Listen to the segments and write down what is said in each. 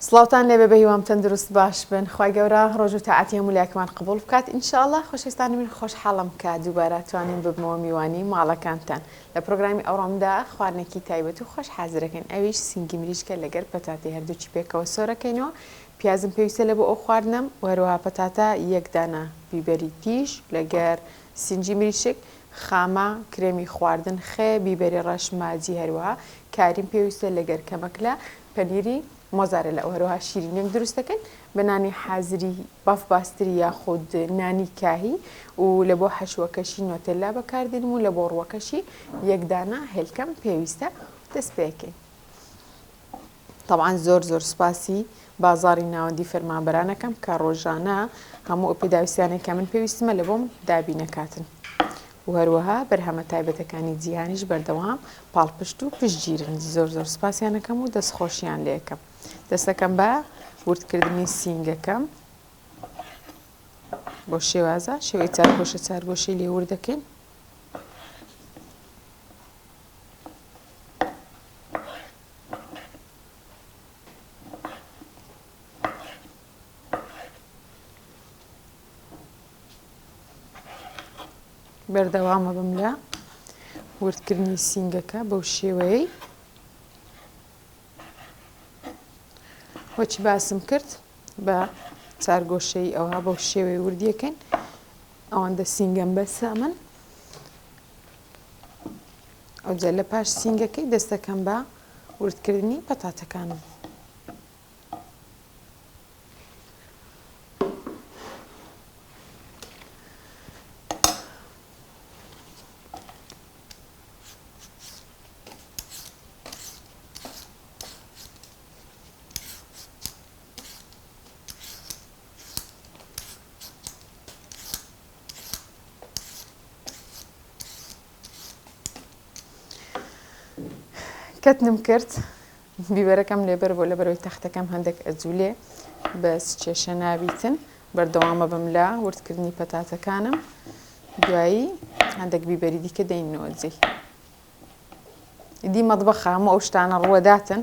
سڵاوتان لێ بەبێ هیوام تەندروست باش بن خوای گەورە ڕۆژ و تاعاتی هەموو لایەکمان قبول بکات ئینشاءالله خۆشەویستانی من خۆشحاڵم کە دووبارە توانین ببمەوە میوانی ماڵەکانتان لە پرۆگرامی ئەوڕۆمدا خواردنێکی تایبەت و خۆش حازرەکەین ئەویش سینگی مریشکە لەگەر پەتاتی هەردووچی پێکەوە سۆرەکەینەوە پیازم پێویستە لە بۆ ئەو خواردنم وهروەها پەتاتە یەک دانە بیبەری تیژ لەگەر سینگی مریشک خامە کرێمی خواردن خێ بیبەری ڕەش ماجی هەروەها کاریم پێویستە لەگەر کەمەک لە پەنیری مۆزارێلا هەروەها شیرینێک دروست دەکەن بە نانی حازری باف باستری یاخود نانی کاهی و لە بۆ حەشوەکەشی نۆتێلا بەکاردێنم و لە بۆ ڕوەکەشی یەک دانە هێلکەم پێویستە دەست پێ بکەین. طبعاً زۆر سپاسی بازاری ناوەندی فەرمانبەرانەکەم کە ڕۆژانە هەموو ئۆپیداویستیانێک کە من پێویستمە لە بۆم دابی نەکاتن و هەروەها بەرهەمە تایبەتەکانی جیهانیش بەردەوام پاڵپشت و پشتگیرن. زۆر سپاسیانەکەم و دەستخۆشیان لێ یەکەم. دەستەکەم بە وردکردنی سینگەکەم بۆ شێوازە شێوەی چارگۆشەی لێ وردەکەین. بەردەوامە بم لە وردکردنی سینگەکە بەو شێوەیەی وەچی باسم کرد بە چارگۆشەی ئەوها بەو شێوەی وردیەکەین ئەوەندە سینگەم بەسە من ئەوجا لە پاش سینگەکەی دەستەکەم بە وردکردنی پەتاتەکانم. کەتنم کرد بیبەرەکەم لێبەر بۆ لە بەرەوەی تەختەکەم هەندێک ئەجوولێ بەس کێشە نابیتن بەردەوامە بم لە وردکردنی پەتاتەکانم دوایی هەندێک بیبەری دیکە دەینەوە جێی دی مەطبەخە هەموو ئەو شتانە ڕوەداتن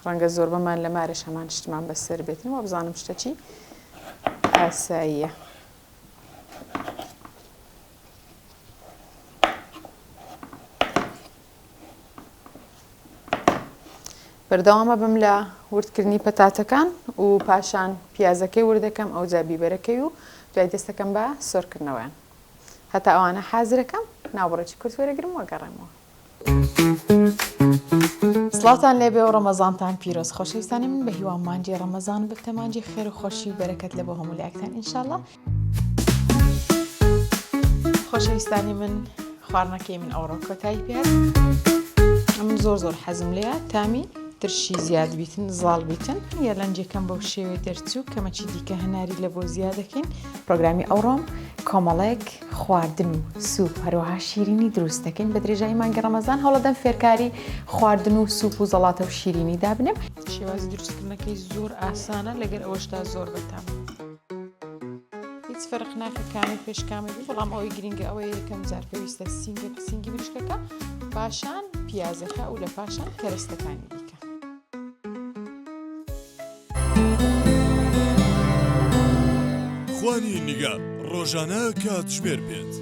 ڕەنگە زۆر بەمان لە مارش هەمان شتمان بەسەر بێتن وە بزانم شتەچی ئاساییە. بەردەوامە بم لە وردکردنی پەتاتەکان و پاشان پیازەکەی وردەکەم ئەوجا بیبەرەکەی و دوای دەستەکەم بە سۆرکردنەوەیان هەتا ئەوانە حازرەکەم ناوبڕێکی کورت وەرەگرم وەگەڕێمەوە. سڵاوتان لێبێ و ڕەمەزانتان پیرۆز خۆشەویستانی من بە هیوام مانجی ڕەمەزان بتە مانجی خێر و خۆشی و بەرەکەت لە بۆ هەموو لایەکتان ئینشاءڵڵا. خۆشەویستانی من خواردنەکەی من ئەوڕۆ کۆتایی پێ من زۆر حەزم لێیە تامی ترشی زیاد بیتن زاڵ بیتن یا لەنجەکەم بەو شێوێ دەرچوو کەمەچی دیکە هەناری لە بۆ زیادەکەین. پرۆگرامی ئەوڕۆم کۆمەڵێک خواردن و سوپ هەروەها شیرینی دروست دەکەین بە درێژایی مانگی ڕەمەزان هەوڵەدەم فێرکاری خواردن و سوپ و زەڵاتە و شیرینی دابنێم. شێوازی دروستکردنەکەی زۆر ئاسانە لەگەر ئەوەشتا زۆر بەتام هیچ فەرق ناکە کامی پێشکامی بەڵام ئەوەی گرنگە ئەوەیە یەکەم جار پێویستە سینگی مریشکەکە پاشان پیازەکە و لە پاشان کەرەستەکانی دیکە. خوانی نیگار ڕۆژانە کاتژمێر بێت.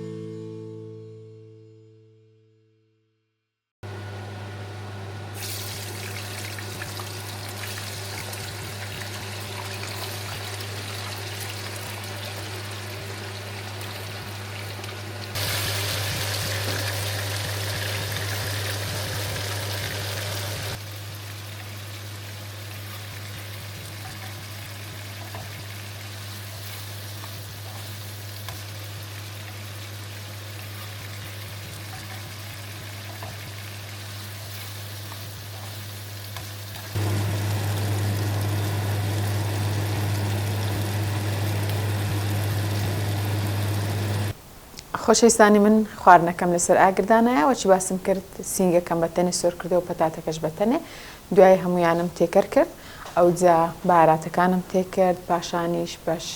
خۆشەویستانی من خواردنەکەم لەسەر ئاگردانایە وەچی باسم کرد سینگەکەم بەتەنێ سۆر کردە و پەتاتەکەش بەتەنێ دوای هەمویانم تێکەر کرد ئەوجا باراتەکانم تێکرد پاشانیش بەش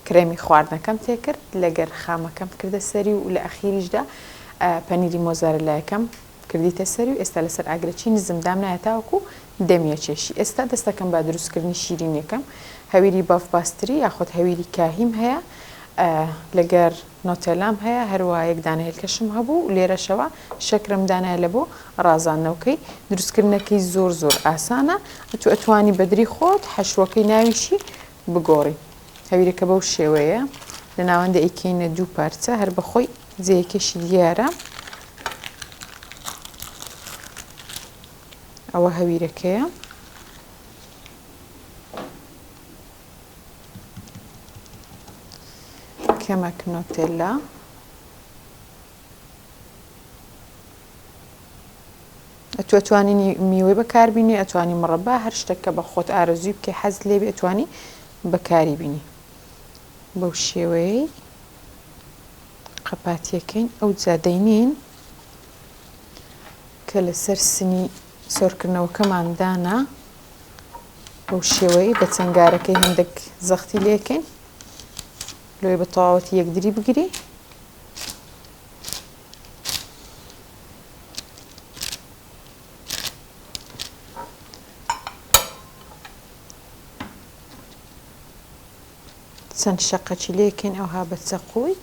کرێمی خواردنەکەم تێکرد لەگەر خامەکەم کردە سەری و لە ئەخیریشدا پەنیری مۆزارەلایەکەم کردیتە سەری و ئێستا لەسەر ئاگرەچی نزم دام نایە تاوەکو دەمیەچێشی. ئێستا دەستەکەم با دروستکردنی شیرینیەکەم هەویری باف باستری یاخود هەویری کاهیم هەیە لەگەر نۆتێلام هەیە هەروە یەکدانە هێلکەشم هەبوو لێرەشەوە شەکرم دانایە لە بۆ ڕازاندنەوەکەی دروستکردنەکەی زۆر ئاسانە ئەتوانی بەدری خۆت حەشوەکەی ناویشی بگۆڕی. هەویرەکە بەو شێوەیە لە ناوەندە ئەیکەینە دوو پارچە هەر بەخۆی جێیەکەشی دیارە. ئەوە هەویرەکەیە کەمێک نۆتێلا ئەتوانینی میوەی بەکاربینی ئەتوانی مڕەبا هەر شتێککە بە خۆت ئارەزوی بکە حەز لێبێ ئەتوانی بەکاری بینی. بەو شێوەیەی قەپاتیەکەین ئەو جادەینین کە لەسەر سنی سۆرکردنەوەکەماندانا بەو شێوەی بە چەنگارەکەی هەندێک زەختی لێکەین لۆی بە تەواوەتی یەکدری بگری چەند شەقەچی لێکەین ئەوها بە چەقوی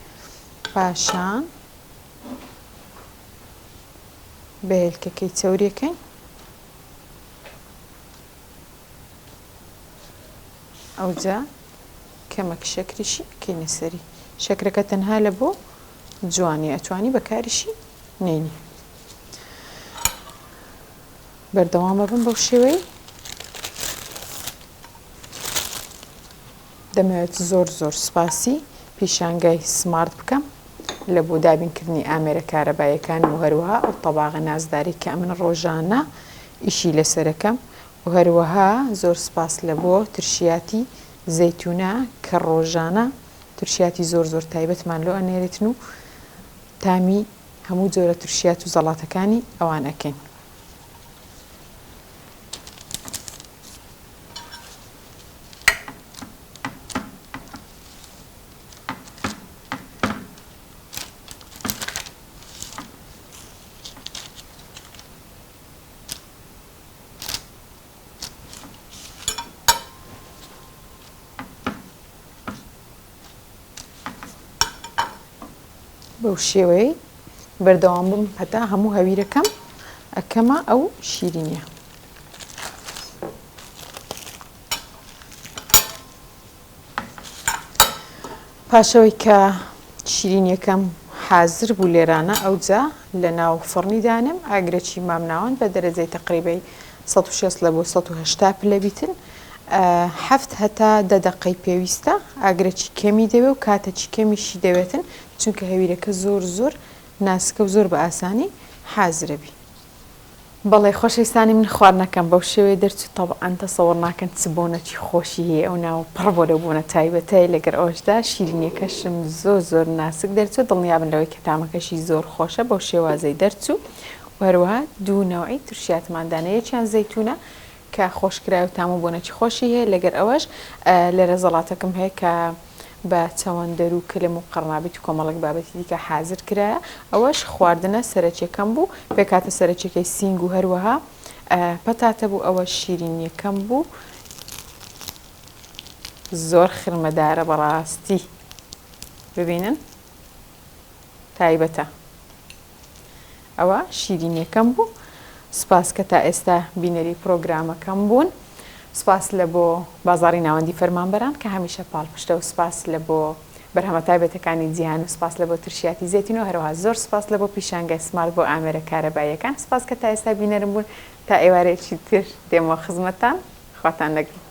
پاشان بە هێلکەکەی چەوریەکەین ئەوجا کەمەک شەکریشی کەینە سەری. شەکرەکە تەنها لە بۆ جوانی ئەتوانی بەکاریشی نێنی. بەردەوام ببن بەو شێوەی دەمەوێت زۆر سپاسی پیشانگای سمارت بکەم لە بۆ دابینکردنی ئامێرە کارەبایەکان و هەروەها ئەو تەباغە نازداری کە من ڕۆژانە ئیشی لەسەرەکەم و هەروەها زۆر سپاس لە بۆ ترشیاتی زەیتونە کە ڕۆژانە ترشیاتی زۆر تایبەتمان لۆ ئەنێرێتن و تامی هەموو جۆرە ترشیات و زەڵاتەکانی ئەوان ئەکەین. بەو شێوەیە بەردەوام بم هەتا هەموو هەویرەکەم ئەکەمە ئەو شیرینیە. پاشەوەی کە شیرینیەکەم حازر بوو لێرانە ئەوجا لە ناو فڕنی دانم ئاگرەکی مامناوەند بە دەرەجەی تقریبەی 160 لە بۆ 180 پلەبیتن 7 هەتا 10 دقەی پێویستە. ئاگرەکی کەمی دەوێ و کاتەکی کەمیشی دەوێتن چونکە هەویرەکە زۆر ناسکە و زۆر بە ئاسانی حازرەبی. بەڵێ خۆشەویستانی من خواردنەکەم بەو شێوەیە دەرچوو تەبعەن تەسەووڕ ناکەن چ بۆنەکی خۆشی هەیە ئەو ناو پڕ بۆ لەو بۆنە تایبەتەیە لەگەر ئەوەشدا شیرینیەکەشم زۆر ناسک دەرچوو دڵنیابن لەوەی کە تامەکەشی زۆر خۆشە بەو شێوازەی دەرچوو و هەروەها دوو نەوعی ترشیاتماندانەیەکیان زەیتونە کە خۆشکرای و تام و بۆنەکی خۆشی هەیە لەگەر ئەوەش لێرە زەڵاتەکەم هەیە کە بە چەوەندەر و کلم و قەرنابیت و کۆمەڵک بابەتی دیکە حازر کرایە ئەوەش خواردنە سەرەکیەکەم بوو پێکاتە سەرەکیەکەی سینگ و هەروەها پەتاتە بوو ئەوە شیرینیەکەم بوو زۆر خرمەدارە بەڕاستی ببینن تایبەتە ئەوە شیرینیەکەم بوو. سپاس کە تا ئێستا بینەری پرۆگرامەکەم بوون. سپاس لە بۆ بازاڕی ناوەندی فەرمانبەران کە هەمیشە پاڵپشتە و سپاس لە بۆ بەرهەمە تایبەتەکانی جیهان و سپاس لە بۆ ترشیاتی زێتینەوە هەروەها زۆر سپاس لە بۆ پیشانگای سمارت بۆ ئامێرە کارەباییەکان. سپاس کە تا ئێستا بینەرم بوون تا ئێوارەیەکی تر دێمەوە خزمەتان خواتان لەگەڵ.